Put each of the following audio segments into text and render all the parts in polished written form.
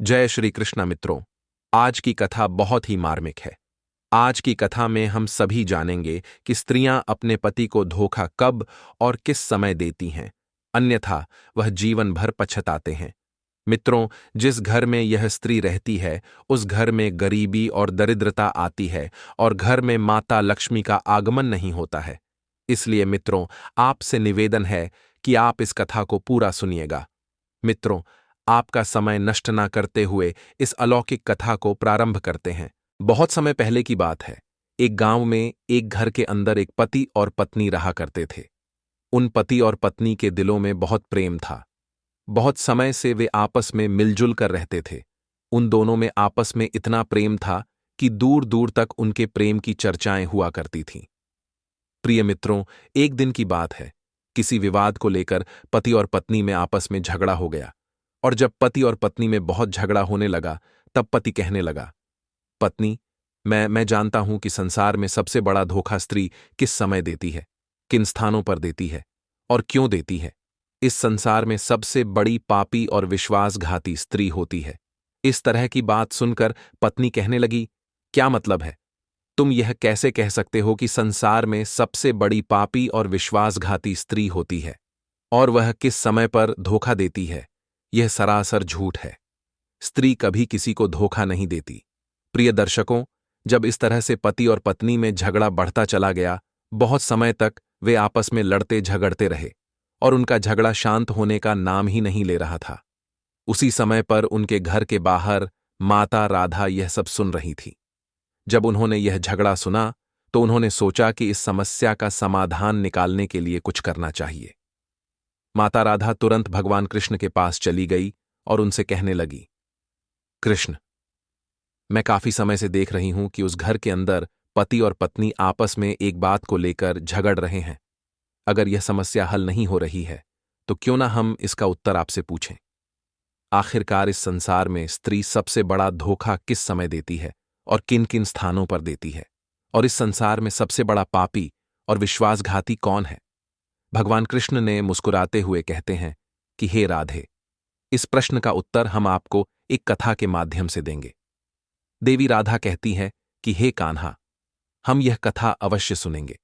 जय श्री कृष्ण मित्रों। आज की कथा बहुत ही मार्मिक है। आज की कथा में हम सभी जानेंगे कि स्त्रियां अपने पति को धोखा कब और किस समय देती हैं, अन्यथा वह जीवन भर पछताते हैं। मित्रों, जिस घर में यह स्त्री रहती है उस घर में गरीबी और दरिद्रता आती है और घर में माता लक्ष्मी का आगमन नहीं होता है। इसलिए मित्रों, आपसे निवेदन है कि आप इस कथा को पूरा सुनिएगा। मित्रों, आपका समय नष्ट ना करते हुए इस अलौकिक कथा को प्रारंभ करते हैं। बहुत समय पहले की बात है। एक गांव में एक घर के अंदर एक पति और पत्नी रहा करते थे। उन पति और पत्नी के दिलों में बहुत प्रेम था। बहुत समय से वे आपस में मिलजुल कर रहते थे। उन दोनों में आपस में इतना प्रेम था कि दूर दूर तक उनके प्रेम की चर्चाएं हुआ करती थीं। प्रिय मित्रों, एक दिन की बात है। किसी विवाद को लेकर पति और पत्नी में आपस में झगड़ा हो गया। और जब पति और पत्नी में बहुत झगड़ा होने लगा, तब पति कहने लगा, पत्नी, मैं जानता हूं कि संसार में सबसे बड़ा धोखा स्त्री किस समय देती है, किन स्थानों पर देती है और क्यों देती है। इस संसार में सबसे बड़ी पापी और विश्वासघाती स्त्री होती है। इस तरह की बात सुनकर पत्नी कहने लगी, क्या मतलब है? तुम यह कैसे कह सकते हो कि संसार में सबसे बड़ी पापी और विश्वासघाती स्त्री होती है और वह किस समय पर धोखा देती है? यह सरासर झूठ है। स्त्री कभी किसी को धोखा नहीं देती। प्रिय दर्शकों, जब इस तरह से पति और पत्नी में झगड़ा बढ़ता चला गया, बहुत समय तक वे आपस में लड़ते झगड़ते रहे और उनका झगड़ा शांत होने का नाम ही नहीं ले रहा था। उसी समय पर उनके घर के बाहर माता राधा यह सब सुन रही थी। जब उन्होंने यह झगड़ा सुना तो उन्होंने सोचा कि इस समस्या का समाधान निकालने के लिए कुछ करना चाहिए। माता राधा तुरंत भगवान कृष्ण के पास चली गई और उनसे कहने लगी, कृष्ण, मैं काफी समय से देख रही हूं कि उस घर के अंदर पति और पत्नी आपस में एक बात को लेकर झगड़ रहे हैं। अगर यह समस्या हल नहीं हो रही है तो क्यों ना हम इसका उत्तर आपसे पूछें। आखिरकार इस संसार में स्त्री सबसे बड़ा धोखा किस समय देती है और किन किन स्थानों पर देती है, और इस संसार में सबसे बड़ा पापी और विश्वासघाती कौन है? भगवान कृष्ण ने मुस्कुराते हुए कहते हैं कि हे राधे, इस प्रश्न का उत्तर हम आपको एक कथा के माध्यम से देंगे। देवी राधा कहती है कि हे कान्हा, हम यह कथा अवश्य सुनेंगे।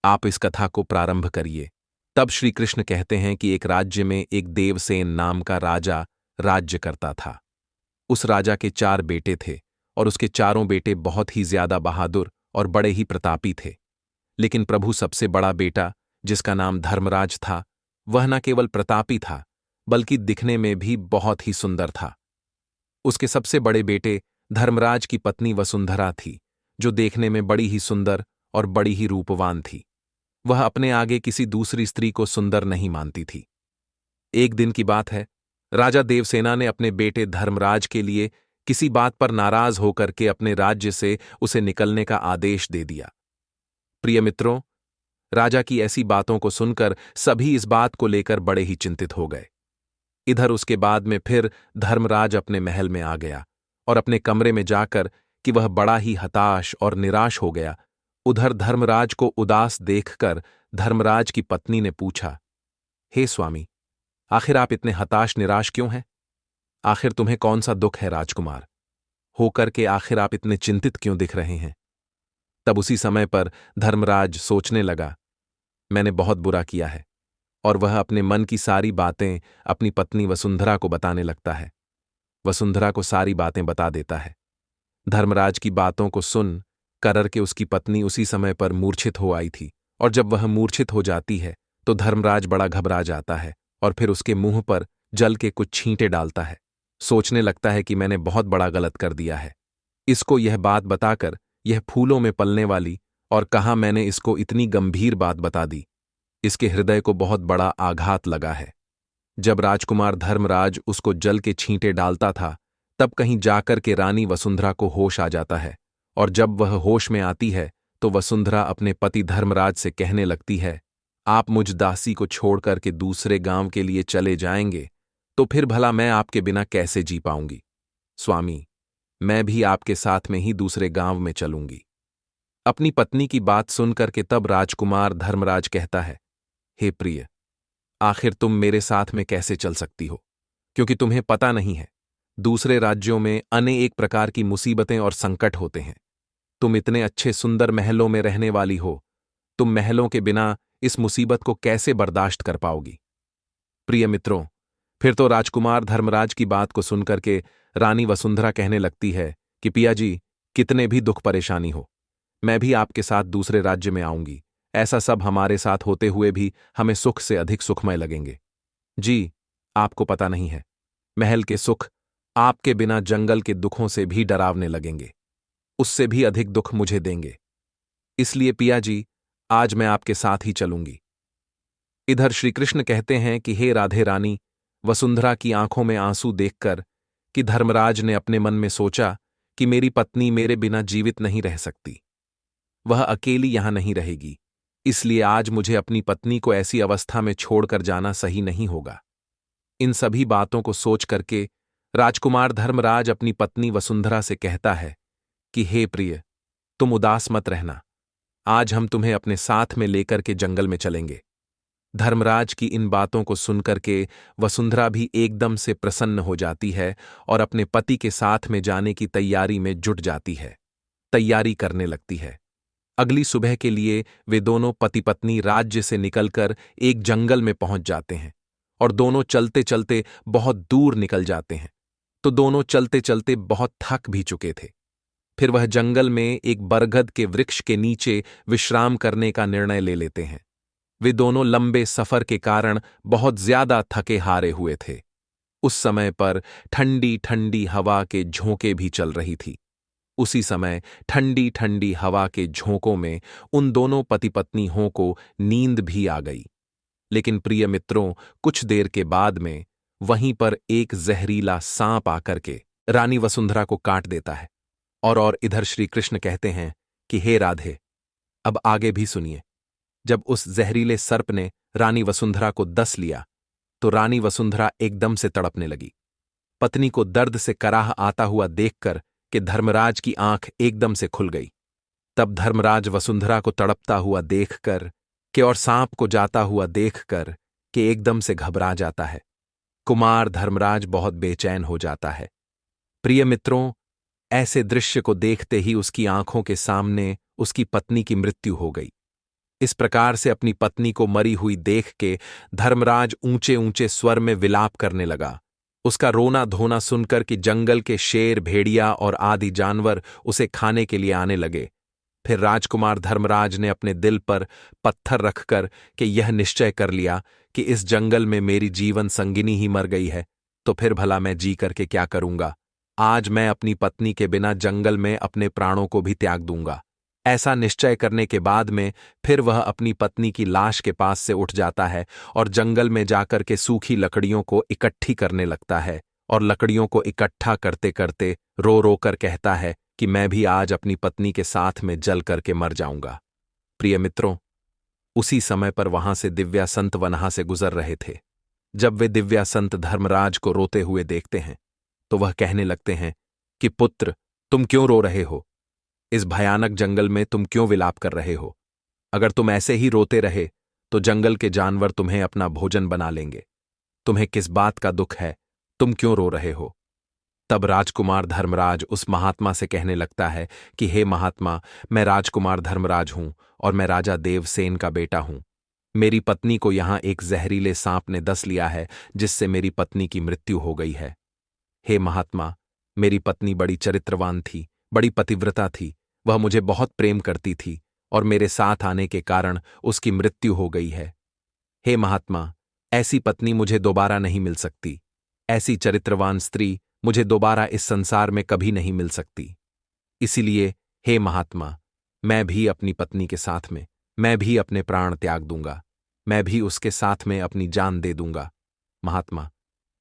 आप इस कथा को प्रारंभ करिए। तब श्री कृष्ण कहते हैं कि एक राज्य में एक देवसेन नाम का राजा राज्य करता था। उस राजा के 4 बेटे थे और उसके चारों बेटे बहुत ही ज्यादा बहादुर और बड़े ही प्रतापी थे। लेकिन प्रभु सबसे बड़ा बेटा, जिसका नाम धर्मराज था, वह न केवल प्रतापी था बल्कि दिखने में भी बहुत ही सुंदर था। उसके सबसे बड़े बेटे धर्मराज की पत्नी वसुंधरा थी, जो देखने में बड़ी ही सुंदर और बड़ी ही रूपवान थी। वह अपने आगे किसी दूसरी स्त्री को सुंदर नहीं मानती थी। एक दिन की बात है, राजा देवसेना ने अपने बेटे धर्मराज के लिए किसी बात पर नाराज होकर के अपने राज्य से उसे निकलने का आदेश दे दिया। प्रिय मित्रों, राजा की ऐसी बातों को सुनकर सभी इस बात को लेकर बड़े ही चिंतित हो गए। इधर उसके बाद में फिर धर्मराज अपने महल में आ गया और अपने कमरे में जाकर कि वह बड़ा ही हताश और निराश हो गया। उधर धर्मराज को उदास देखकर धर्मराज की पत्नी ने पूछा, हे स्वामी, आखिर आप इतने हताश निराश क्यों हैं? आखिर तुम्हें कौन सा दुख है राजकुमार? होकर के आखिर आप इतने चिंतित क्यों दिख रहे हैं? तब उसी समय पर धर्मराज सोचने लगा, मैंने बहुत बुरा किया है, और वह अपने मन की सारी बातें अपनी पत्नी वसुंधरा को बताने लगता है। वसुंधरा को सारी बातें बता देता है। धर्मराज की बातों को सुन कर के उसकी पत्नी उसी समय पर मूर्छित हो आई थी, और जब वह मूर्छित हो जाती है तो धर्मराज बड़ा घबरा जाता है और फिर उसके मुंह पर जल के कुछ छींटे डालता है। सोचने लगता है कि मैंने बहुत बड़ा गलत कर दिया है। इसको यह बात बताकर, यह फूलों में पलने वाली, और कहाँ मैंने इसको इतनी गंभीर बात बता दी। इसके हृदय को बहुत बड़ा आघात लगा है। जब राजकुमार धर्मराज उसको जल के छींटे डालता था, तब कहीं जाकर के रानी वसुंधरा को होश आ जाता है, और जब वह होश में आती है तो वसुंधरा अपने पति धर्मराज से कहने लगती है, आप मुझ दासी को छोड़कर के दूसरे गांव के लिए चले जाएंगे तो फिर भला मैं आपके बिना कैसे जी पाऊंगी? स्वामी, मैं भी आपके साथ में ही दूसरे गांव में चलूंगी। अपनी पत्नी की बात सुनकर के तब राजकुमार धर्मराज कहता है, हे प्रिय, आखिर तुम मेरे साथ में कैसे चल सकती हो? क्योंकि तुम्हें पता नहीं है, दूसरे राज्यों में अनेक प्रकार की मुसीबतें और संकट होते हैं। तुम इतने अच्छे सुंदर महलों में रहने वाली हो, तुम महलों के बिना इस मुसीबत को कैसे बर्दाश्त कर पाओगी? प्रिय मित्रों, फिर तो राजकुमार धर्मराज की बात को सुनकर के रानी वसुंधरा कहने लगती है कि पिया जी, कितने भी दुख परेशानी हो, मैं भी आपके साथ दूसरे राज्य में आऊंगी। ऐसा सब हमारे साथ होते हुए भी हमें सुख से अधिक सुखमय लगेंगे। जी, आपको पता नहीं है, महल के सुख आपके बिना जंगल के दुखों से भी डरावने लगेंगे, उससे भी अधिक दुख मुझे देंगे। इसलिए पिया जी, आज मैं आपके साथ ही चलूंगी। इधर श्री कृष्ण कहते हैं कि हे राधे रानी, वसुंधरा की आंखों में आंसू देखकर कि धर्मराज ने अपने मन में सोचा कि मेरी पत्नी मेरे बिना जीवित नहीं रह सकती, वह अकेली यहां नहीं रहेगी, इसलिए आज मुझे अपनी पत्नी को ऐसी अवस्था में छोड़कर जाना सही नहीं होगा। इन सभी बातों को सोच करके राजकुमार धर्मराज अपनी पत्नी वसुंधरा से कहता है कि हे प्रिय, तुम उदास मत रहना, आज हम तुम्हें अपने साथ में लेकर के जंगल में चलेंगे। धर्मराज की इन बातों को सुनकर के वसुंधरा भी एकदम से प्रसन्न हो जाती है और अपने पति के साथ में जाने की तैयारी में जुट जाती है, तैयारी करने लगती है। अगली सुबह के लिए वे दोनों पति पत्नी राज्य से निकलकर एक जंगल में पहुंच जाते हैं और दोनों चलते चलते बहुत दूर निकल जाते हैं। तो दोनों चलते चलते बहुत थक भी चुके थे। फिर वह जंगल में एक बरगद के वृक्ष के नीचे विश्राम करने का निर्णय ले लेते हैं। वे दोनों लंबे सफर के कारण बहुत ज्यादा थके हारे हुए थे। उस समय पर ठंडी ठंडी हवा के झोंके भी चल रही थी। उसी समय ठंडी ठंडी हवा के झोंकों में उन दोनों पति पत्नियों को नींद भी आ गई। लेकिन प्रिय मित्रों, कुछ देर के बाद में वहीं पर एक जहरीला सांप आकर के रानी वसुंधरा को काट देता है। और इधर श्री कृष्ण कहते हैं कि हे राधे, अब आगे भी सुनिए। जब उस जहरीले सर्प ने रानी वसुंधरा को डस लिया तो रानी वसुंधरा एकदम से तड़पने लगी। पत्नी को दर्द से कराह आता हुआ देखकर कि धर्मराज की आंख एकदम से खुल गई। तब धर्मराज वसुंधरा को तड़पता हुआ देखकर कि और सांप को जाता हुआ देखकर कि एकदम से घबरा जाता है। कुमार धर्मराज बहुत बेचैन हो जाता है। प्रिय मित्रों, ऐसे दृश्य को देखते ही उसकी आंखों के सामने उसकी पत्नी की मृत्यु हो गई। इस प्रकार से अपनी पत्नी को मरी हुई देख के धर्मराज ऊंचे ऊंचे स्वर में विलाप करने लगा। उसका रोना धोना सुनकर कि जंगल के शेर, भेड़िया और आदि जानवर उसे खाने के लिए आने लगे। फिर राजकुमार धर्मराज ने अपने दिल पर पत्थर रखकर कि यह निश्चय कर लिया कि इस जंगल में मेरी जीवन संगिनी ही मर गई है, तो फिर भला मैं जी करके क्या करूंगा। आज मैं अपनी पत्नी के बिना जंगल में अपने प्राणों को भी त्याग दूंगा। ऐसा निश्चय करने के बाद में फिर वह अपनी पत्नी की लाश के पास से उठ जाता है और जंगल में जाकर के सूखी लकड़ियों को इकट्ठी करने लगता है और लकड़ियों को इकट्ठा करते करते रो रो कर कहता है कि मैं भी आज अपनी पत्नी के साथ में जल करके मर जाऊंगा। प्रिय मित्रों, उसी समय पर वहां से दिव्या संत वहां से गुजर रहे थे। जब वे दिव्या संत धर्मराज को रोते हुए देखते हैं तो वह कहने लगते हैं कि पुत्र, तुम क्यों रो रहे हो? इस भयानक जंगल में तुम क्यों विलाप कर रहे हो? अगर तुम ऐसे ही रोते रहे तो जंगल के जानवर तुम्हें अपना भोजन बना लेंगे। तुम्हें किस बात का दुख है? तुम क्यों रो रहे हो? तब राजकुमार धर्मराज उस महात्मा से कहने लगता है कि हे महात्मा, मैं राजकुमार धर्मराज हूं और मैं राजा देवसेन का बेटा हूं। मेरी पत्नी को यहां एक जहरीले सांप ने डस लिया है, जिससे मेरी पत्नी की मृत्यु हो गई है। हे महात्मा, मेरी पत्नी बड़ी चरित्रवान थी, बड़ी पतिव्रता थी। वह मुझे बहुत प्रेम करती थी और मेरे साथ आने के कारण उसकी मृत्यु हो गई है। हे महात्मा, ऐसी पत्नी मुझे दोबारा नहीं मिल सकती। ऐसी चरित्रवान स्त्री मुझे दोबारा इस संसार में कभी नहीं मिल सकती। इसीलिए हे महात्मा, मैं भी अपनी पत्नी के साथ में मैं भी अपने प्राण त्याग दूंगा। मैं भी उसके साथ में अपनी जान दे दूंगा। महात्मा,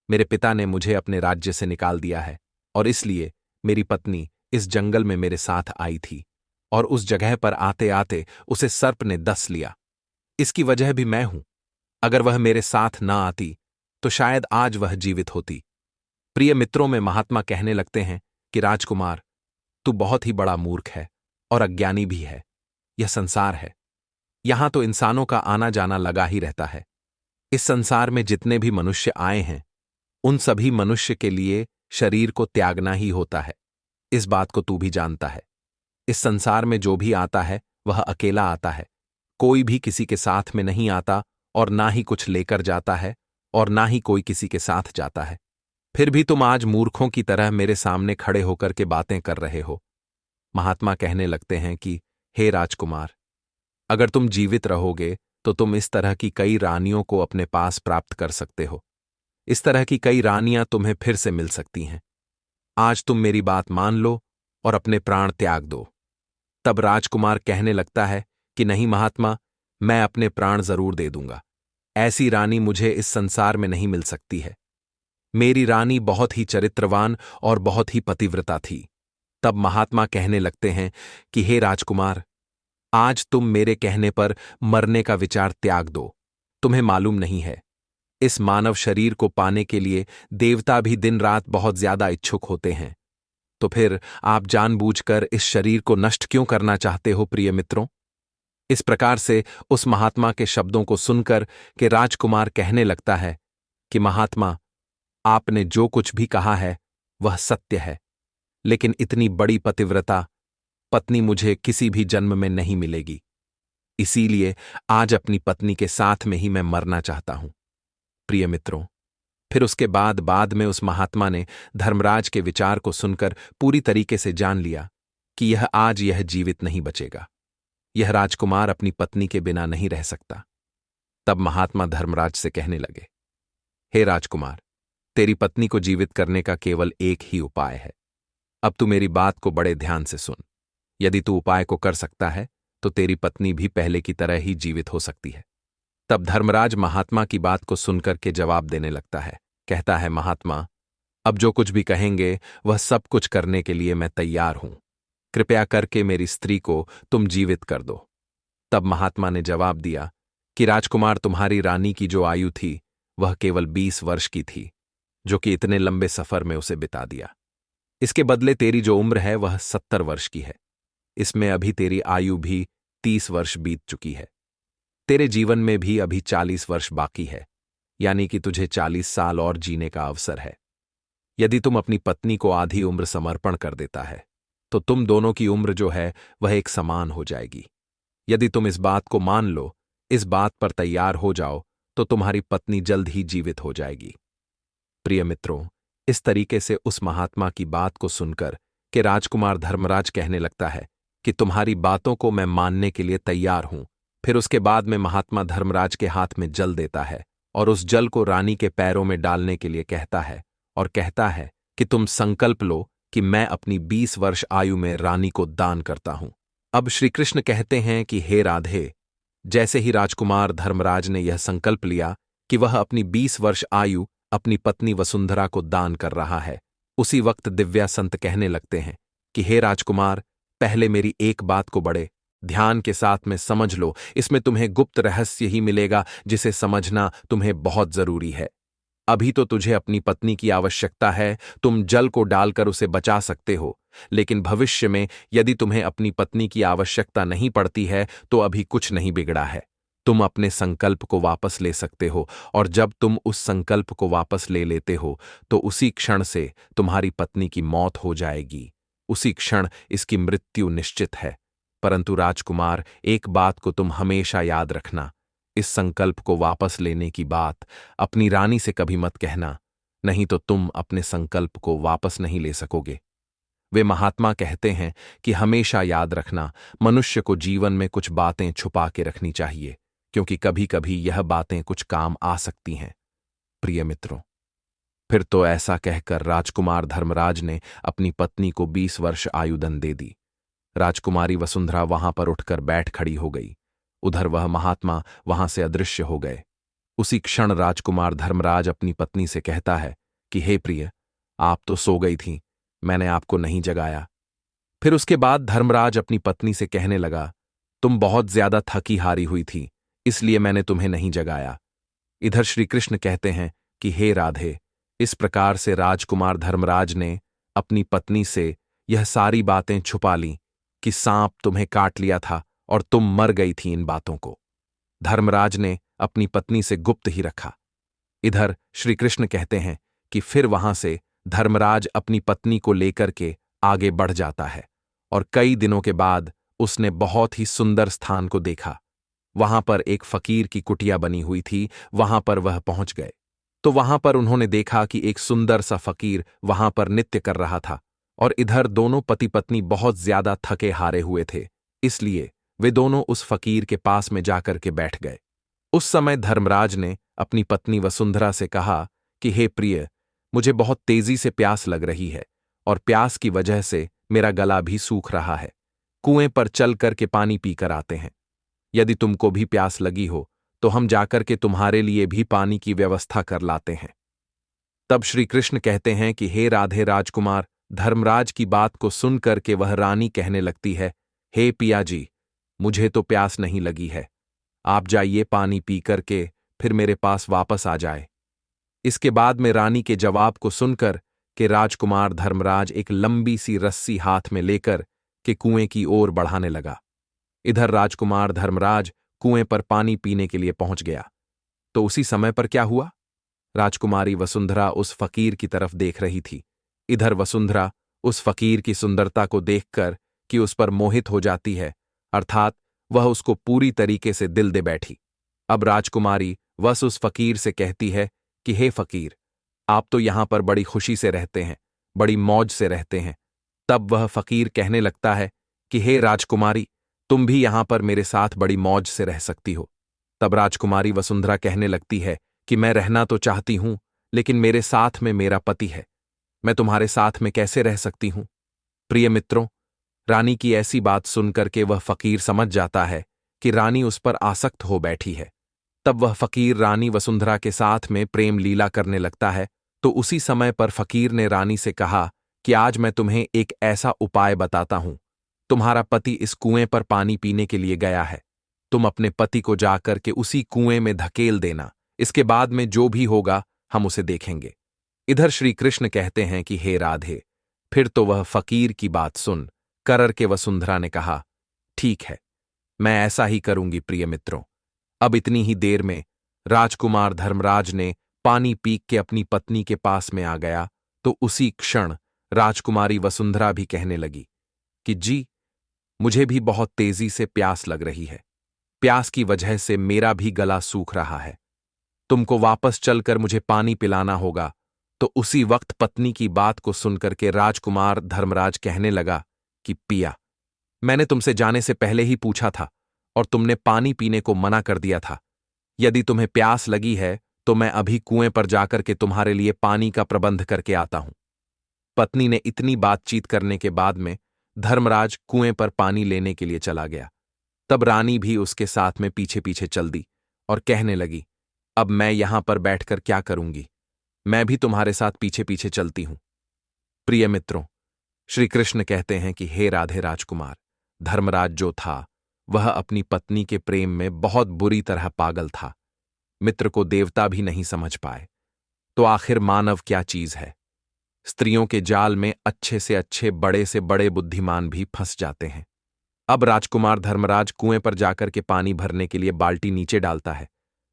मेरे पिता ने मुझे अपने राज्य से निकाल दिया है और इसलिए मेरी पत्नी इस जंगल में मेरे साथ आई थी और उस जगह पर आते आते उसे सर्प ने डस लिया। इसकी वजह भी मैं हूं। अगर वह मेरे साथ ना आती तो शायद आज वह जीवित होती। प्रिय मित्रों में महात्मा कहने लगते हैं कि राजकुमार, तू बहुत ही बड़ा मूर्ख है और अज्ञानी भी है। यह संसार है, यहां तो इंसानों का आना जाना लगा ही रहता है। इस संसार में जितने भी मनुष्य आए हैं उन सभी मनुष्य के लिए शरीर को त्यागना ही होता है। इस बात को तू भी जानता है। इस संसार में जो भी आता है वह अकेला आता है। कोई भी किसी के साथ में नहीं आता और ना ही कुछ लेकर जाता है और ना ही कोई किसी के साथ जाता है। फिर भी तुम आज मूर्खों की तरह मेरे सामने खड़े होकर के बातें कर रहे हो। महात्मा कहने लगते हैं कि हे राजकुमार, अगर तुम जीवित रहोगे तो तुम इस तरह की कई रानियों को अपने पास प्राप्त कर सकते हो। इस तरह की कई रानियां तुम्हें फिर से मिल सकती हैं। आज तुम मेरी बात मान लो और अपने प्राण त्याग दो। तब राजकुमार कहने लगता है कि नहीं महात्मा, मैं अपने प्राण जरूर दे दूंगा। ऐसी रानी मुझे इस संसार में नहीं मिल सकती है। मेरी रानी बहुत ही चरित्रवान और बहुत ही पतिव्रता थी। तब महात्मा कहने लगते हैं कि हे राजकुमार, आज तुम मेरे कहने पर मरने का विचार त्याग दो। तुम्हें मालूम नहीं है, इस मानव शरीर को पाने के लिए देवता भी दिन रात बहुत ज्यादा इच्छुक होते हैं। तो फिर आप जानबूझकर इस शरीर को नष्ट क्यों करना चाहते हो प्रिय मित्रों? इस प्रकार से उस महात्मा के शब्दों को सुनकर कि राजकुमार कहने लगता है कि महात्मा, आपने जो कुछ भी कहा है वह सत्य है, लेकिन इतनी बड़ी पतिव्रता पत्नी मुझे किसी भी जन्म में नहीं मिलेगी। इसीलिए आज अपनी पत्नी के साथ में ही मैं मरना चाहता हूं। प्रिय मित्रों, फिर उसके बाद में उस महात्मा ने धर्मराज के विचार को सुनकर पूरी तरीके से जान लिया कि यह जीवित नहीं बचेगा। यह राजकुमार अपनी पत्नी के बिना नहीं रह सकता। तब महात्मा धर्मराज से कहने लगे, हे राजकुमार, तेरी पत्नी को जीवित करने का केवल एक ही उपाय है। अब तू मेरी बात को बड़े ध्यान से सुन। यदि तू उपाय को कर सकता है तो तेरी पत्नी भी पहले की तरह ही जीवित हो सकती है। तब धर्मराज महात्मा की बात को सुनकर के जवाब देने लगता है। कहता है, महात्मा, अब जो कुछ भी कहेंगे वह सब कुछ करने के लिए मैं तैयार हूं। कृपया करके मेरी स्त्री को तुम जीवित कर दो। तब महात्मा ने जवाब दिया कि राजकुमार, तुम्हारी रानी की जो आयु थी वह केवल 20 वर्ष की थी, जो कि इतने लंबे सफर में उसे बिता दिया। इसके बदले तेरी जो उम्र है वह 70 वर्ष की है। इसमें अभी तेरी आयु भी 30 वर्ष बीत चुकी है। तेरे जीवन में भी अभी 40 वर्ष बाकी है, यानी कि तुझे 40 साल और जीने का अवसर है। यदि तुम अपनी पत्नी को आधी उम्र समर्पण कर देता है तो तुम दोनों की उम्र जो है वह एक समान हो जाएगी। यदि तुम इस बात को मान लो, इस बात पर तैयार हो जाओ, तो तुम्हारी पत्नी जल्द ही जीवित हो जाएगी। प्रिय मित्रों, इस तरीके से उस महात्मा की बात को सुनकर कि राजकुमार धर्मराज कहने लगता है कि तुम्हारी बातों को मैं मानने के लिए तैयार हूं। फिर उसके बाद में महात्मा धर्मराज के हाथ में जल देता है और उस जल को रानी के पैरों में डालने के लिए कहता है और कहता है कि तुम संकल्प लो कि मैं अपनी 20 वर्ष आयु में रानी को दान करता हूं। अब श्री कृष्ण कहते हैं कि हे राधे, जैसे ही राजकुमार धर्मराज ने यह संकल्प लिया कि वह अपनी 20 वर्ष आयु अपनी पत्नी वसुंधरा को दान कर रहा है, उसी वक्त दिव्या संत कहने लगते हैं कि हे राजकुमार, पहले मेरी एक बात को बड़े ध्यान के साथ में समझ लो। इसमें तुम्हें गुप्त रहस्य ही मिलेगा जिसे समझना तुम्हें बहुत जरूरी है। अभी तो तुझे अपनी पत्नी की आवश्यकता है, तुम जल को डालकर उसे बचा सकते हो, लेकिन भविष्य में यदि तुम्हें अपनी पत्नी की आवश्यकता नहीं पड़ती है तो अभी कुछ नहीं बिगड़ा है। तुम अपने संकल्प को वापस ले सकते हो, और जब तुम उस संकल्प को वापस ले लेते हो तो उसी क्षण से तुम्हारी पत्नी की मौत हो जाएगी। उसी क्षण इसकी मृत्यु निश्चित है। परंतु राजकुमार, एक बात को तुम हमेशा याद रखना, इस संकल्प को वापस लेने की बात अपनी रानी से कभी मत कहना, नहीं तो तुम अपने संकल्प को वापस नहीं ले सकोगे। वे महात्मा कहते हैं कि हमेशा याद रखना, मनुष्य को जीवन में कुछ बातें छुपा के रखनी चाहिए, क्योंकि कभी कभी यह बातें कुछ काम आ सकती हैं। प्रिय मित्रों, फिर तो ऐसा कहकर राजकुमार धर्मराज ने अपनी पत्नी को 20 वर्ष आयुदंड दे दी। राजकुमारी वसुंधरा वहां पर उठकर बैठ खड़ी हो गई। उधर वह महात्मा वहां से अदृश्य हो गए। उसी क्षण राजकुमार धर्मराज अपनी पत्नी से कहता है कि हे प्रिय, आप तो सो गई थीं, मैंने आपको नहीं जगाया। फिर उसके बाद धर्मराज अपनी पत्नी से कहने लगा, तुम बहुत ज्यादा थकी हारी हुई थी, इसलिए मैंने तुम्हें नहीं जगाया। इधर श्री कृष्ण कहते हैं कि हे राधे, इस प्रकार से राजकुमार धर्मराज ने अपनी पत्नी से यह सारी बातें छुपा लीं कि सांप तुम्हें काट लिया था और तुम मर गई थी। इन बातों को धर्मराज ने अपनी पत्नी से गुप्त ही रखा। इधर श्री कृष्ण कहते हैं कि फिर वहां से धर्मराज अपनी पत्नी को लेकर के आगे बढ़ जाता है और कई दिनों के बाद उसने बहुत ही सुंदर स्थान को देखा। वहां पर एक फकीर की कुटिया बनी हुई थी, वहां पर वह पहुंच गए तो वहां पर उन्होंने देखा कि एक सुंदर सा फकीर वहां पर नृत्य कर रहा था और इधर दोनों पति पत्नी बहुत ज्यादा थके हारे हुए थे, इसलिए वे दोनों उस फकीर के पास में जाकर के बैठ गए। उस समय धर्मराज ने अपनी पत्नी वसुंधरा से कहा कि हे प्रिय, मुझे बहुत तेजी से प्यास लग रही है और प्यास की वजह से मेरा गला भी सूख रहा है। कुएं पर चल कर के पानी पीकर आते हैं। यदि तुमको भी प्यास लगी हो तो हम जाकर के तुम्हारे लिए भी पानी की व्यवस्था कर लाते हैं। तब श्री कृष्ण कहते हैं कि हे राधे राजकुमार, धर्मराज की बात को सुनकर के वह रानी कहने लगती है, हे पिया जी, मुझे तो प्यास नहीं लगी है, आप जाइए पानी पी करके फिर मेरे पास वापस आ जाए। इसके बाद में रानी के जवाब को सुनकर कि राजकुमार धर्मराज एक लंबी सी रस्सी हाथ में लेकर के कुएं की ओर बढ़ाने लगा। इधर राजकुमार धर्मराज कुएं पर पानी पीने के लिए पहुंच गया तो उसी समय पर क्या हुआ, राजकुमारी वसुंधरा उस फकीर की तरफ देख रही थी। इधर वसुंधरा उस फकीर की सुंदरता को देखकर कि उस पर मोहित हो जाती है, अर्थात वह उसको पूरी तरीके से दिल दे बैठी। अब राजकुमारी वस उस फकीर से कहती है कि हे फकीर, आप तो यहां पर बड़ी खुशी से रहते हैं, बड़ी मौज से रहते हैं। तब वह फकीर कहने लगता है कि हे राजकुमारी, तुम भी यहां पर मेरे साथ बड़ी मौज से रह सकती हो। तब राजकुमारी वसुंधरा कहने लगती है कि मैं रहना तो चाहती हूं, लेकिन मेरे साथ में मेरा पति है, मैं तुम्हारे साथ में कैसे रह सकती हूं। प्रिय मित्रों, रानी की ऐसी बात सुनकर के वह फकीर समझ जाता है कि रानी उस पर आसक्त हो बैठी है। तब वह फकीर रानी वसुंधरा के साथ में प्रेम लीला करने लगता है। तो उसी समय पर फकीर ने रानी से कहा कि आज मैं तुम्हें एक ऐसा उपाय बताता हूं। तुम्हारा पति इस कुएं पर पानी पीने के लिए गया है, तुम अपने पति को जाकर के उसी कुएं में धकेल देना, इसके बाद में जो भी होगा हम उसे देखेंगे। इधर श्री कृष्ण कहते हैं कि हे राधे, फिर तो वह फकीर की बात सुन करर के वसुंधरा ने कहा, ठीक है, मैं ऐसा ही करूंगी प्रिय मित्रों। अब इतनी ही देर में राजकुमार धर्मराज ने पानी पीक के अपनी पत्नी के पास में आ गया तो उसी क्षण राजकुमारी वसुंधरा भी कहने लगी कि जी, मुझे भी बहुत तेजी से प्यास लग रही है, प्यास की वजह से मेरा भी गला सूख रहा है, तुमको वापस चलकर मुझे पानी पिलाना होगा। तो उसी वक्त पत्नी की बात को सुनकर के राजकुमार धर्मराज कहने लगा कि पिया, मैंने तुमसे जाने से पहले ही पूछा था और तुमने पानी पीने को मना कर दिया था। यदि तुम्हें प्यास लगी है तो मैं अभी कुएं पर जाकर के तुम्हारे लिए पानी का प्रबंध करके आता हूं। पत्नी ने इतनी बातचीत करने के बाद में धर्मराज कुएं पर पानी लेने के लिए चला गया। तब रानी भी उसके साथ में पीछे पीछे चल दी और कहने लगी, अब मैं यहां पर बैठकर क्या करूंगी, मैं भी तुम्हारे साथ पीछे पीछे चलती हूं। प्रिय मित्रों, श्री कृष्ण कहते हैं कि हे राधे राजकुमार, धर्मराज जो था वह अपनी पत्नी के प्रेम में बहुत बुरी तरह पागल था। मित्र को देवता भी नहीं समझ पाए तो आखिर मानव क्या चीज है। स्त्रियों के जाल में अच्छे से अच्छे बड़े से बड़े बुद्धिमान भी फंस जाते हैं। अब राजकुमार धर्मराज कुएं पर जाकर के पानी भरने के लिए बाल्टी नीचे डालता है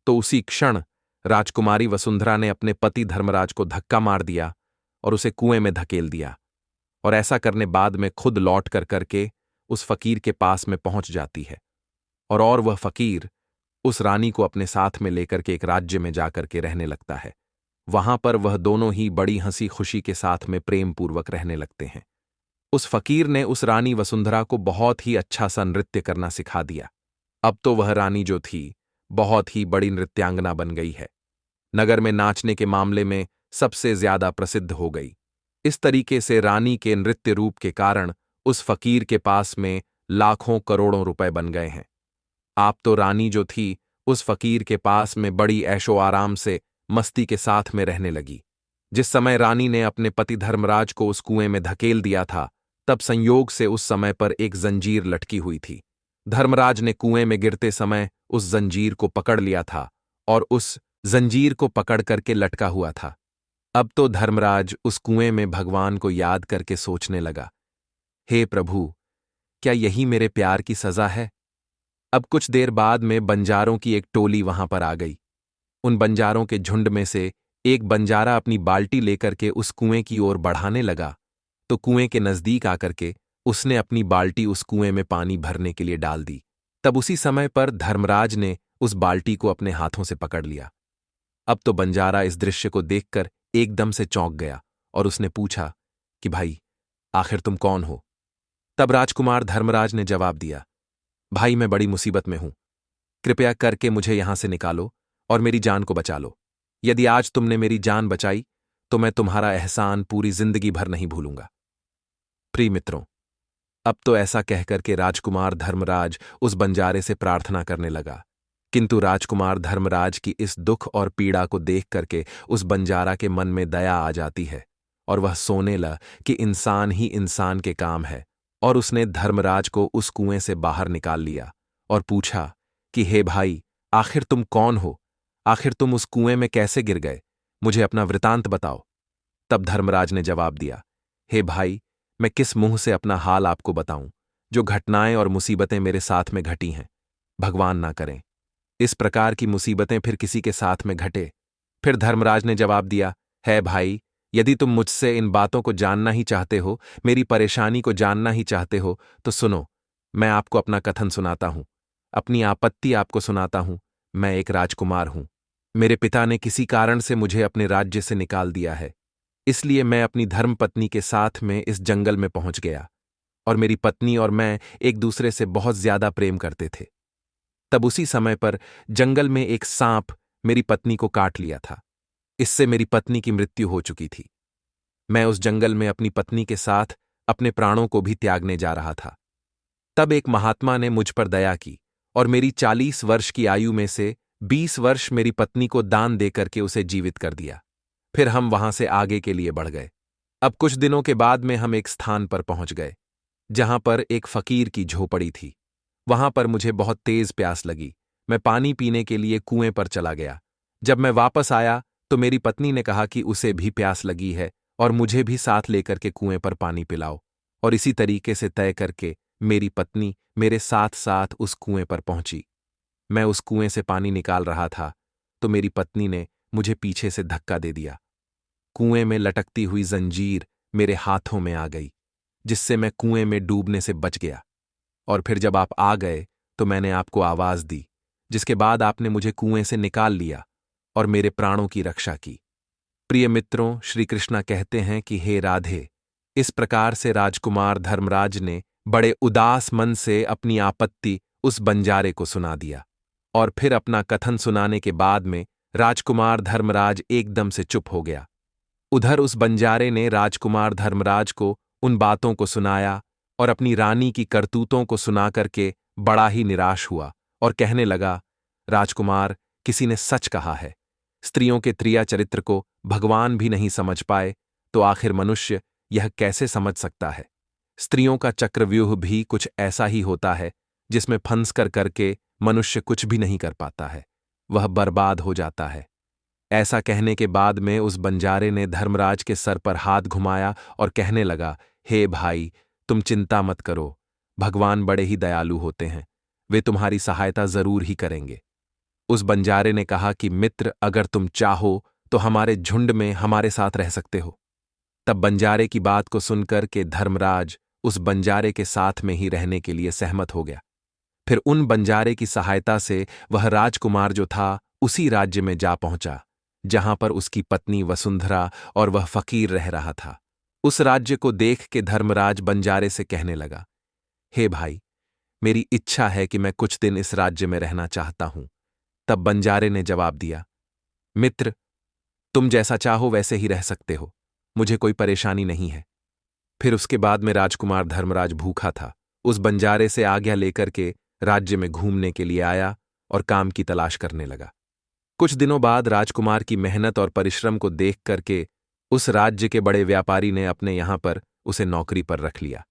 तो उसी क्षण राजकुमारी वसुंधरा ने अपने पति धर्मराज को धक्का मार दिया और उसे कुएं में धकेल दिया और ऐसा करने बाद में खुद लौट कर करके उस फकीर के पास में पहुंच जाती है और वह फकीर उस रानी को अपने साथ में लेकर के एक राज्य में जाकर के रहने लगता है। वहां पर वह दोनों ही बड़ी हंसी खुशी के साथ में प्रेम पूर्वक रहने लगते हैं। उस फकीर ने उस रानी वसुंधरा को बहुत ही अच्छा सा नृत्य करना सिखा दिया। अब तो वह रानी जो थी बहुत ही बड़ी नृत्यांगना बन गई है, नगर में नाचने के मामले में सबसे ज्यादा प्रसिद्ध हो गई। इस तरीके से रानी के नृत्य रूप के कारण उस फकीर के पास में लाखों करोड़ों रुपए बन गए हैं। आप तो रानी जो थी उस फकीर के पास में बड़ी ऐशो आराम से मस्ती के साथ में रहने लगी। जिस समय रानी ने अपने पति धर्मराज को उस कुएं में धकेल दिया था तब संयोग से उस समय पर एक जंजीर लटकी हुई थी। धर्मराज ने कुएं में गिरते समय उस जंजीर को पकड़ लिया था और उस जंजीर को पकड़ करके लटका हुआ था। अब तो धर्मराज उस कुएं में भगवान को याद करके सोचने लगा, हे प्रभु, क्या यही मेरे प्यार की सजा है। अब कुछ देर बाद में बंजारों की एक टोली वहां पर आ गई। उन बंजारों के झुंड में से एक बंजारा अपनी बाल्टी लेकर के उस कुएं की ओर बढ़ाने लगा तो कुएं के नजदीक आकर के उसने अपनी बाल्टी उस कुएं में पानी भरने के लिए डाल दी। तब उसी समय पर धर्मराज ने उस बाल्टी को अपने हाथों से पकड़ लिया। अब तो बंजारा इस दृश्य को देखकर एकदम से चौंक गया और उसने पूछा कि भाई, आखिर तुम कौन हो? तब राजकुमार धर्मराज ने जवाब दिया, भाई मैं बड़ी मुसीबत में हूं, कृपया करके मुझे यहां से निकालो और मेरी जान को बचा लो। यदि आज तुमने मेरी जान बचाई तो मैं तुम्हारा एहसान पूरी जिंदगी भर नहीं भूलूंगा। प्रिय मित्रों, अब तो ऐसा कहकर के राजकुमार धर्मराज उस बंजारे से प्रार्थना करने लगा, किंतु राजकुमार धर्मराज की इस दुख और पीड़ा को देख करके उस बंजारा के मन में दया आ जाती है और वह सोने लगा कि इंसान ही इंसान के काम है। और उसने धर्मराज को उस कुएं से बाहर निकाल लिया और पूछा कि हे भाई, आखिर तुम कौन हो? आखिर तुम उस कुएं में कैसे गिर गए? मुझे अपना वृतांत बताओ। तब धर्मराज ने जवाब दिया, हे भाई, मैं किस मुंह से अपना हाल आपको बताऊं? जो घटनाएं और मुसीबतें मेरे साथ में घटी हैं, भगवान ना करें इस प्रकार की मुसीबतें फिर किसी के साथ में घटे। फिर धर्मराज ने जवाब दिया, है भाई, यदि तुम मुझसे इन बातों को जानना ही चाहते हो, मेरी परेशानी को जानना ही चाहते हो, तो सुनो, मैं आपको अपना कथन सुनाता हूं, अपनी आपत्ति आपको सुनाता हूं। मैं एक राजकुमार हूं। मेरे पिता ने किसी कारण से मुझे अपने राज्य से निकाल दिया है, इसलिए मैं अपनी धर्मपत्नी के साथ में इस जंगल में पहुंच गया और मेरी पत्नी और मैं एक दूसरे से बहुत ज्यादा प्रेम करते थे। तब उसी समय पर जंगल में एक सांप मेरी पत्नी को काट लिया था। इससे मेरी पत्नी की मृत्यु हो चुकी थी। मैं उस जंगल में अपनी पत्नी के साथ अपने प्राणों को भी त्यागने जा रहा था। तब एक महात्मा ने मुझ पर दया की और मेरी 40 वर्ष की आयु में से 20 वर्ष मेरी पत्नी को दान देकर के उसे जीवित कर दिया। फिर हम वहां से आगे के लिए बढ़ गए। अब कुछ दिनों के बाद में हम एक स्थान पर पहुंच गए जहां पर एक फकीर की झोपड़ी थी। वहां पर मुझे बहुत तेज प्यास लगी। मैं पानी पीने के लिए कुएं पर चला गया। जब मैं वापस आया तो मेरी पत्नी ने कहा कि उसे भी प्यास लगी है और मुझे भी साथ लेकर के कुएं पर पानी पिलाओ। और इसी तरीके से तय करके मेरी पत्नी मेरे साथ साथ उस कुएं पर पहुंची। मैं उस कुएं से पानी निकाल रहा था तो मेरी पत्नी ने मुझे पीछे से धक्का दे दिया। कुएं में लटकती हुई जंजीर मेरे हाथों में आ गई, जिससे मैं कुएं में डूबने से बच गया। और फिर जब आप आ गए तो मैंने आपको आवाज दी, जिसके बाद आपने मुझे कुएं से निकाल लिया और मेरे प्राणों की रक्षा की। प्रिय मित्रों, श्री कृष्णा कहते हैं कि हे राधे, इस प्रकार से राजकुमार धर्मराज ने बड़े उदास मन से अपनी आपत्ति उस बंजारे को सुना दिया। और फिर अपना कथन सुनाने के बाद में राजकुमार धर्मराज एकदम से चुप हो गया। उधर उस बंजारे ने राजकुमार धर्मराज को उन बातों को सुनाया और अपनी रानी की करतूतों को सुना करके बड़ा ही निराश हुआ और कहने लगा, राजकुमार, किसी ने सच कहा है, स्त्रियों के त्रिया चरित्र को भगवान भी नहीं समझ पाए तो आखिर मनुष्य यह कैसे समझ सकता है। स्त्रियों का चक्रव्यूह भी कुछ ऐसा ही होता है जिसमें फंस कर करके मनुष्य कुछ भी नहीं कर पाता है, वह बर्बाद हो जाता है। ऐसा कहने के बाद में उस बंजारे ने धर्मराज के सर पर हाथ घुमाया और कहने लगा, हे भाई, तुम चिंता मत करो, भगवान बड़े ही दयालु होते हैं, वे तुम्हारी सहायता जरूर ही करेंगे। उस बंजारे ने कहा कि मित्र, अगर तुम चाहो तो हमारे झुंड में हमारे साथ रह सकते हो। तब बंजारे की बात को सुनकर के धर्मराज उस बंजारे के साथ में ही रहने के लिए सहमत हो गया। फिर उन बंजारे की सहायता से वह राजकुमार जो था उसी राज्य में जा पहुंचा जहां पर उसकी पत्नी वसुंधरा और वह फकीर रह रहा था। उस राज्य को देख के धर्मराज बंजारे से कहने लगा, हे भाई, मेरी इच्छा है कि मैं कुछ दिन इस राज्य में रहना चाहता हूं। तब बंजारे ने जवाब दिया, मित्र, तुम जैसा चाहो वैसे ही रह सकते हो, मुझे कोई परेशानी नहीं है। फिर उसके बाद में राजकुमार धर्मराज भूखा था, उस बंजारे से आज्ञा लेकर के राज्य में घूमने के लिए आया और काम की तलाश करने लगा। कुछ दिनों बाद राजकुमार की मेहनत और परिश्रम को देख करके उस राज्य के बड़े व्यापारी ने अपने यहां पर उसे नौकरी पर रख लिया।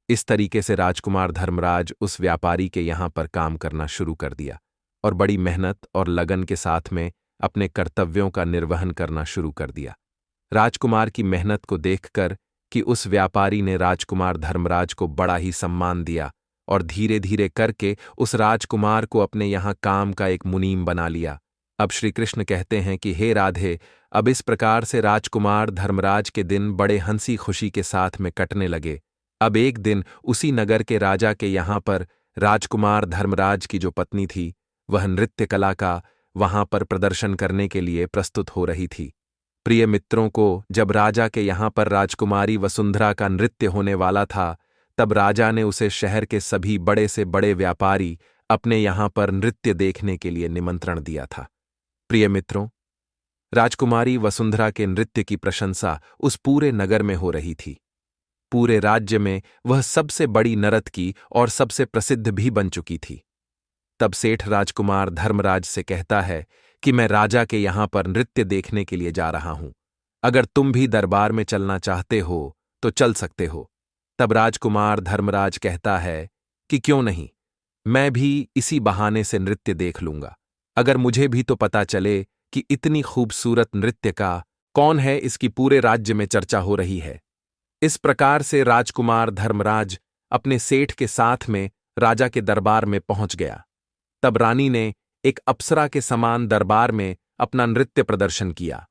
इस तरीके से राजकुमार धर्मराज उस व्यापारी के यहां पर काम करना शुरू कर दिया और बड़ी मेहनत और लगन के साथ में अपने कर्तव्यों का निर्वहन करना शुरू कर दिया। राजकुमार की मेहनत को देखकर कि उस व्यापारी ने राजकुमार धर्मराज को बड़ा ही सम्मान दिया और धीरे धीरे करके उस राजकुमार को अपने यहां काम का एक मुनीम बना लिया। अब श्री कृष्ण कहते हैं कि हे राधे, अब इस प्रकार से राजकुमार धर्मराज के दिन बड़े हंसी खुशी के साथ में कटने लगे। अब एक दिन उसी नगर के राजा के यहाँ पर राजकुमार धर्मराज की जो पत्नी थी, वह नृत्य कला का वहां पर प्रदर्शन करने के लिए प्रस्तुत हो रही थी। प्रिय मित्रों को, जब राजा के यहाँ पर राजकुमारी वसुंधरा का नृत्य होने वाला था, तब राजा ने उसे शहर के सभी बड़े से बड़े व्यापारी अपने यहाँ पर नृत्य देखने के लिए निमंत्रण दिया था। प्रिय मित्रों, राजकुमारी वसुंधरा के नृत्य की प्रशंसा उस पूरे नगर में हो रही थी। पूरे राज्य में वह सबसे बड़ी नर्तकी और सबसे प्रसिद्ध भी बन चुकी थी। तब सेठ राजकुमार धर्मराज से कहता है कि मैं राजा के यहाँ पर नृत्य देखने के लिए जा रहा हूं। अगर तुम भी दरबार में चलना चाहते हो तो चल सकते हो। तब राजकुमार धर्मराज कहता है कि क्यों नहीं, मैं भी इसी बहाने से नृत्य देख लूंगा। अगर मुझे भी तो पता चले कि इतनी खूबसूरत नृत्य का कौन है, इसकी पूरे राज्य में चर्चा हो रही है। इस प्रकार से राजकुमार धर्मराज अपने सेठ के साथ में राजा के दरबार में पहुंच गया। तब रानी ने एक अप्सरा के समान दरबार में अपना नृत्य प्रदर्शन किया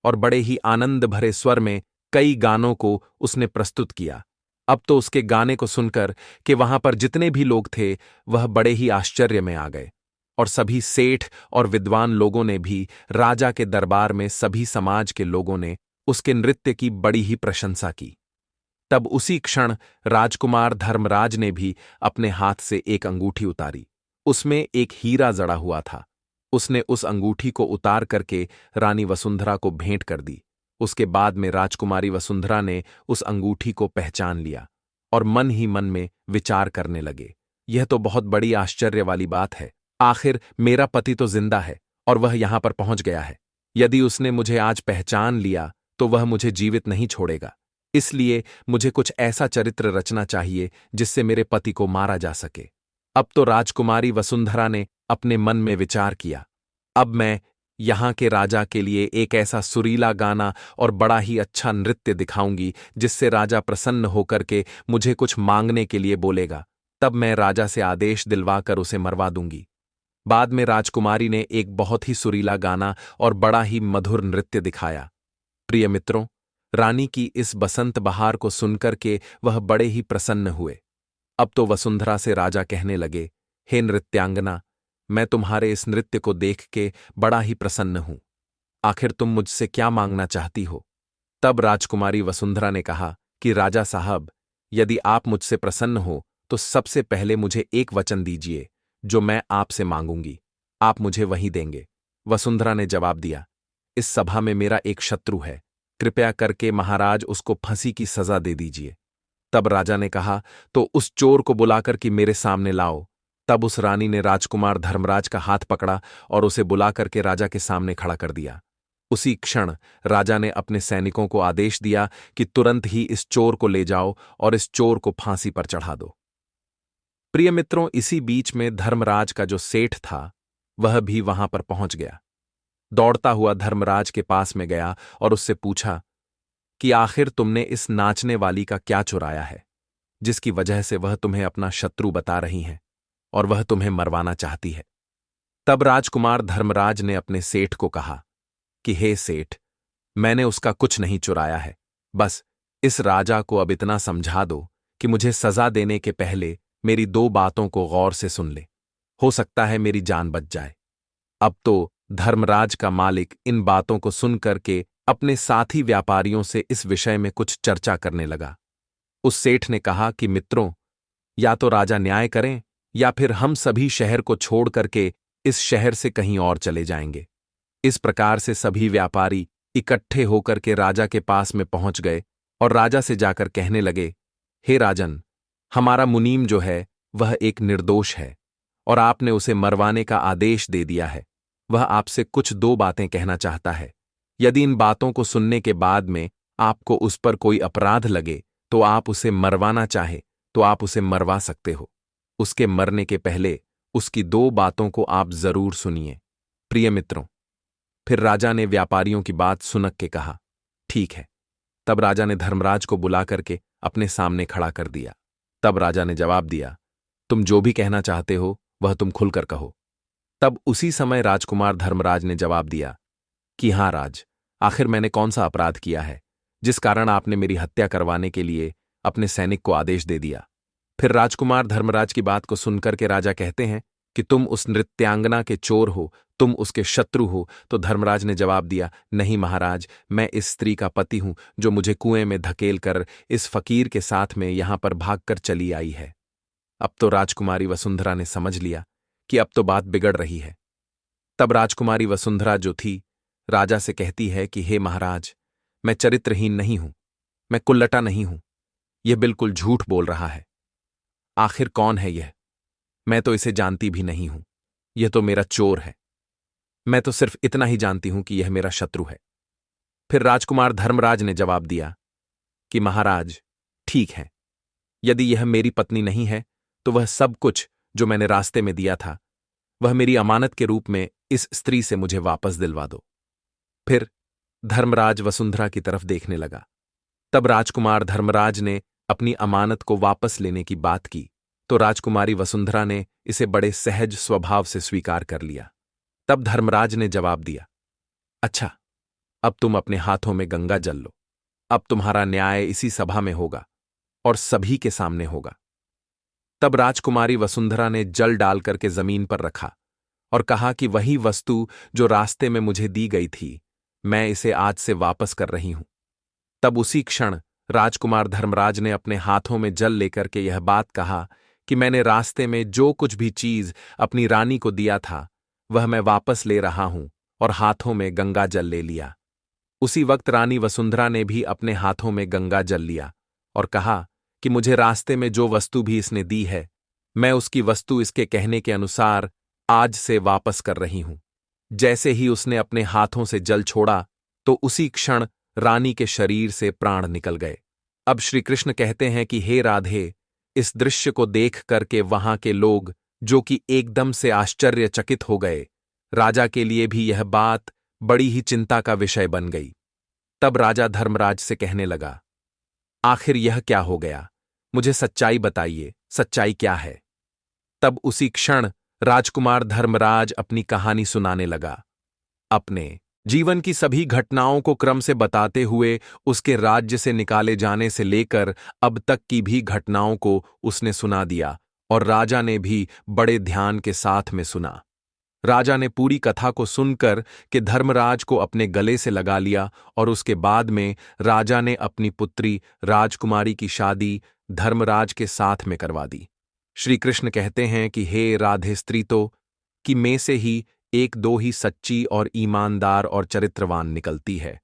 और बड़े ही आनंद भरे स्वर में कई गानों को उसने प्रस्तुत किया। अब तो उसके गाने को सुनकर कि वहां पर जितने भी लोग थे वह बड़े ही आश्चर्य में आ गए, और सभी सेठ और विद्वान लोगों ने भी राजा के दरबार में सभी समाज के लोगों ने उसके नृत्य की बड़ी ही प्रशंसा की। तब उसी क्षण राजकुमार धर्मराज ने भी अपने हाथ से एक अंगूठी उतारी। उसमें एक हीरा जड़ा हुआ था। उसने उस अंगूठी को उतार करके रानी वसुंधरा को भेंट कर दी। उसके बाद में राजकुमारी वसुंधरा ने उस अंगूठी को पहचान लिया और मन ही मन में विचार करने लगे, यह तो बहुत बड़ी आश्चर्य वाली बात है। आखिर मेरा पति तो जिंदा है और वह यहां पर पहुंच गया है। यदि उसने मुझे आज पहचान लिया तो वह मुझे जीवित नहीं छोड़ेगा। इसलिए मुझे कुछ ऐसा चरित्र रचना चाहिए जिससे मेरे पति को मारा जा सके। अब तो राजकुमारी वसुंधरा ने अपने मन में विचार किया, अब मैं यहाँ के राजा के लिए एक ऐसा सुरीला गाना और बड़ा ही अच्छा नृत्य दिखाऊंगी जिससे राजा प्रसन्न होकर के मुझे कुछ मांगने के लिए बोलेगा। तब मैं राजा से आदेश दिलवाकर उसे मरवा दूंगी। बाद में राजकुमारी ने एक बहुत ही सुरीला गाना और बड़ा ही मधुर नृत्य दिखाया। प्रिय मित्रों, रानी की इस बसंत बहार को सुनकर के वह बड़े ही प्रसन्न हुए। अब तो वसुंधरा से राजा कहने लगे, हे नृत्यांगना, मैं तुम्हारे इस नृत्य को देख के बड़ा ही प्रसन्न हूं। आखिर तुम मुझसे क्या मांगना चाहती हो? तब राजकुमारी वसुंधरा ने कहा कि राजा साहब, यदि आप मुझसे प्रसन्न हो तो सबसे पहले मुझे एक वचन दीजिए जो मैं आपसे मांगूंगी, आप मुझे वही देंगे। वसुंधरा ने जवाब दिया, इस सभा में मेरा एक शत्रु है, कृपया करके महाराज उसको फांसी की सजा दे दीजिए। तब राजा ने कहा, तो उस चोर को बुलाकर कि मेरे सामने लाओ। तब उस रानी ने राजकुमार धर्मराज का हाथ पकड़ा और उसे बुलाकर के राजा के सामने खड़ा कर दिया। उसी क्षण राजा ने अपने सैनिकों को आदेश दिया कि तुरंत ही इस चोर को ले जाओ और इस चोर को फांसी पर चढ़ा दो। प्रिय मित्रों, इसी बीच में धर्मराज का जो सेठ था वह भी वहां पर पहुंच गया। दौड़ता हुआ धर्मराज के पास में गया और उससे पूछा कि आखिर तुमने इस नाचने वाली का क्या चुराया है, जिसकी वजह से वह तुम्हें अपना शत्रु बता रही है और वह तुम्हें मरवाना चाहती है। तब राजकुमार धर्मराज ने अपने सेठ को कहा कि हे सेठ, मैंने उसका कुछ नहीं चुराया है, बस इस राजा को अब इतना समझा दो कि मुझे सजा देने के पहले मेरी दो बातों को गौर से सुन ले, हो सकता है मेरी जान बच जाए। अब तो धर्मराज का मालिक इन बातों को सुनकर के अपने साथी व्यापारियों से इस विषय में कुछ चर्चा करने लगा। उस सेठ ने कहा कि मित्रों, या तो राजा न्याय करें या फिर हम सभी शहर को छोड़ करके इस शहर से कहीं और चले जाएंगे। इस प्रकार से सभी व्यापारी इकट्ठे होकर के राजा के पास में पहुंच गए और राजा से जाकर कहने लगे, हे राजन, हमारा मुनीम जो है वह एक निर्दोष है और आपने उसे मरवाने का आदेश दे दिया है। वह आपसे कुछ दो बातें कहना चाहता है। यदि इन बातों को सुनने के बाद में आपको उस पर कोई अपराध लगे तो आप उसे मरवाना चाहे तो आप उसे मरवा सकते हो। उसके मरने के पहले उसकी दो बातों को आप जरूर सुनिए। प्रिय मित्रों, फिर राजा ने व्यापारियों की बात सुनक के कहा, ठीक है। तब राजा ने धर्मराज को बुला करके अपने सामने खड़ा कर दिया। तब राजा ने जवाब दिया, तुम जो भी कहना चाहते हो वह तुम खुलकर कहो। तब उसी समय राजकुमार धर्मराज ने जवाब दिया कि हाँ राज, आखिर मैंने कौन सा अपराध किया है जिस कारण आपने मेरी हत्या करवाने के लिए अपने सैनिक को आदेश दे दिया? फिर राजकुमार धर्मराज की बात को सुनकर के राजा कहते हैं कि तुम उस नृत्यांगना के चोर हो, तुम उसके शत्रु हो। तो धर्मराज ने जवाब दिया, नहीं महाराज, मैं इस स्त्री का पति हूं जो मुझे कुएं में धकेल कर इस फकीर के साथ में यहां पर भागकर चली आई है। अब तो राजकुमारी वसुंधरा ने समझ लिया कि अब तो बात बिगड़ रही है। तब राजकुमारी वसुंधरा जो थी राजा से कहती है कि हे महाराज, मैं चरित्रहीन नहीं हूं, मैं कुल्लटा नहीं हूं, यह बिल्कुल झूठ बोल रहा है। आखिर कौन है यह? मैं तो इसे जानती भी नहीं हूं, यह तो मेरा चोर है। मैं तो सिर्फ इतना ही जानती हूं कि यह मेरा शत्रु है। फिर राजकुमार धर्मराज ने जवाब दिया कि महाराज, ठीक है, यदि यह मेरी पत्नी नहीं है तो वह सब कुछ जो मैंने रास्ते में दिया था वह मेरी अमानत के रूप में इस स्त्री से मुझे वापस दिलवा दो। फिर धर्मराज वसुंधरा की तरफ देखने लगा। तब राजकुमार धर्मराज ने अपनी अमानत को वापस लेने की बात की तो राजकुमारी वसुंधरा ने इसे बड़े सहज स्वभाव से स्वीकार कर लिया। तब धर्मराज ने जवाब दिया, अच्छा, अब तुम अपने हाथों में गंगा जल लो। अब तुम्हारा न्याय इसी सभा में होगा और सभी के सामने होगा। तब राजकुमारी वसुंधरा ने जल डाल करके जमीन पर रखा और कहा कि वही वस्तु जो रास्ते में मुझे दी गई थी, मैं इसे आज से वापस कर रही हूं। तब उसी क्षण राजकुमार धर्मराज ने अपने हाथों में जल लेकर के यह बात कहा कि मैंने रास्ते में जो कुछ भी चीज अपनी रानी को दिया था वह मैं वापस ले रहा हूं, और हाथों में गंगा जल ले लिया। उसी वक्त रानी वसुंधरा ने भी अपने हाथों में गंगा जल लिया और कहा कि मुझे रास्ते में जो वस्तु भी इसने दी है, मैं उसकी वस्तु इसके कहने के अनुसार आज से वापस कर रही हूं। जैसे ही उसने अपने हाथों से जल छोड़ा तो उसी क्षण रानी के शरीर से प्राण निकल गए। अब श्री कृष्ण कहते हैं कि हे राधे, इस दृश्य को देख करके वहां के लोग जो कि एकदम से आश्चर्यचकित हो गए, राजा के लिए भी यह बात बड़ी ही चिंता का विषय बन गई। तब राजा धर्मराज से कहने लगा, आखिर यह क्या हो गया? मुझे सच्चाई बताइए, सच्चाई क्या है? तब उसी क्षण राजकुमार धर्मराज अपनी कहानी सुनाने लगा। अपने जीवन की सभी घटनाओं को क्रम से बताते हुए उसके राज्य से निकाले जाने से लेकर अब तक की भी घटनाओं को उसने सुना दिया, और राजा ने भी बड़े ध्यान के साथ में सुना। राजा ने पूरी कथा को सुनकर कि धर्मराज को अपने गले से लगा लिया, और उसके बाद में राजा ने अपनी पुत्री राजकुमारी की शादी धर्मराज के साथ में करवा दी। श्री कृष्ण कहते हैं कि हे राधे स्त्री, तो कि में से ही एक दो ही सच्ची और ईमानदार और चरित्रवान निकलती है,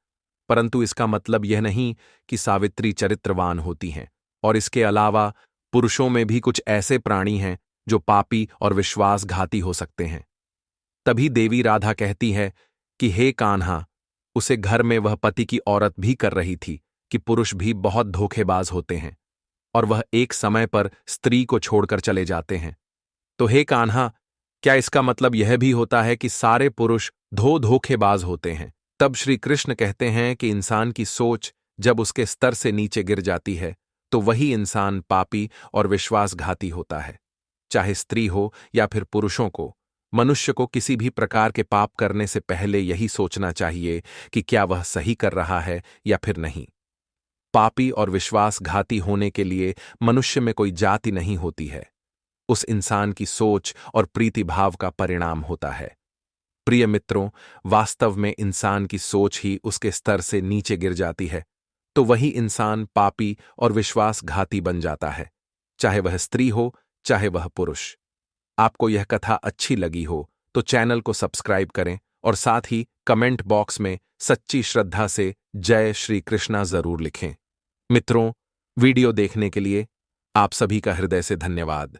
परंतु इसका मतलब यह नहीं कि सावित्री चरित्रवान होती हैं। और इसके अलावा पुरुषों में भी कुछ ऐसे प्राणी हैं जो पापी और विश्वासघाती हो सकते हैं। तभी देवी राधा कहती है कि हे कान्हा, उसे घर में वह पति की औरत भी कर रही थी कि पुरुष भी बहुत धोखेबाज होते हैं और वह एक समय पर स्त्री को छोड़कर चले जाते हैं। तो हे कान्हा, क्या इसका मतलब यह भी होता है कि सारे पुरुष धोखेबाज होते हैं? तब श्री कृष्ण कहते हैं कि इंसान की सोच जब उसके स्तर से नीचे गिर जाती है तो वही इंसान पापी और विश्वासघाती होता है। चाहे स्त्री हो या फिर पुरुषों को, मनुष्य को किसी भी प्रकार के पाप करने से पहले यही सोचना चाहिए कि क्या वह सही कर रहा है या फिर नहीं। पापी और विश्वासघाती होने के लिए मनुष्य में कोई जाति नहीं होती है, उस इंसान की सोच और प्रीतिभाव का परिणाम होता है। प्रिय मित्रों, वास्तव में इंसान की सोच ही उसके स्तर से नीचे गिर जाती है तो वही इंसान पापी और विश्वासघाती बन जाता है, चाहे वह स्त्री हो चाहे वह पुरुष। आपको यह कथा अच्छी लगी हो तो चैनल को सब्सक्राइब करें और साथ ही कमेंट बॉक्स में सच्ची श्रद्धा से जय श्री कृष्णा जरूर लिखें। मित्रों, वीडियो देखने के लिए आप सभी का हृदय से धन्यवाद।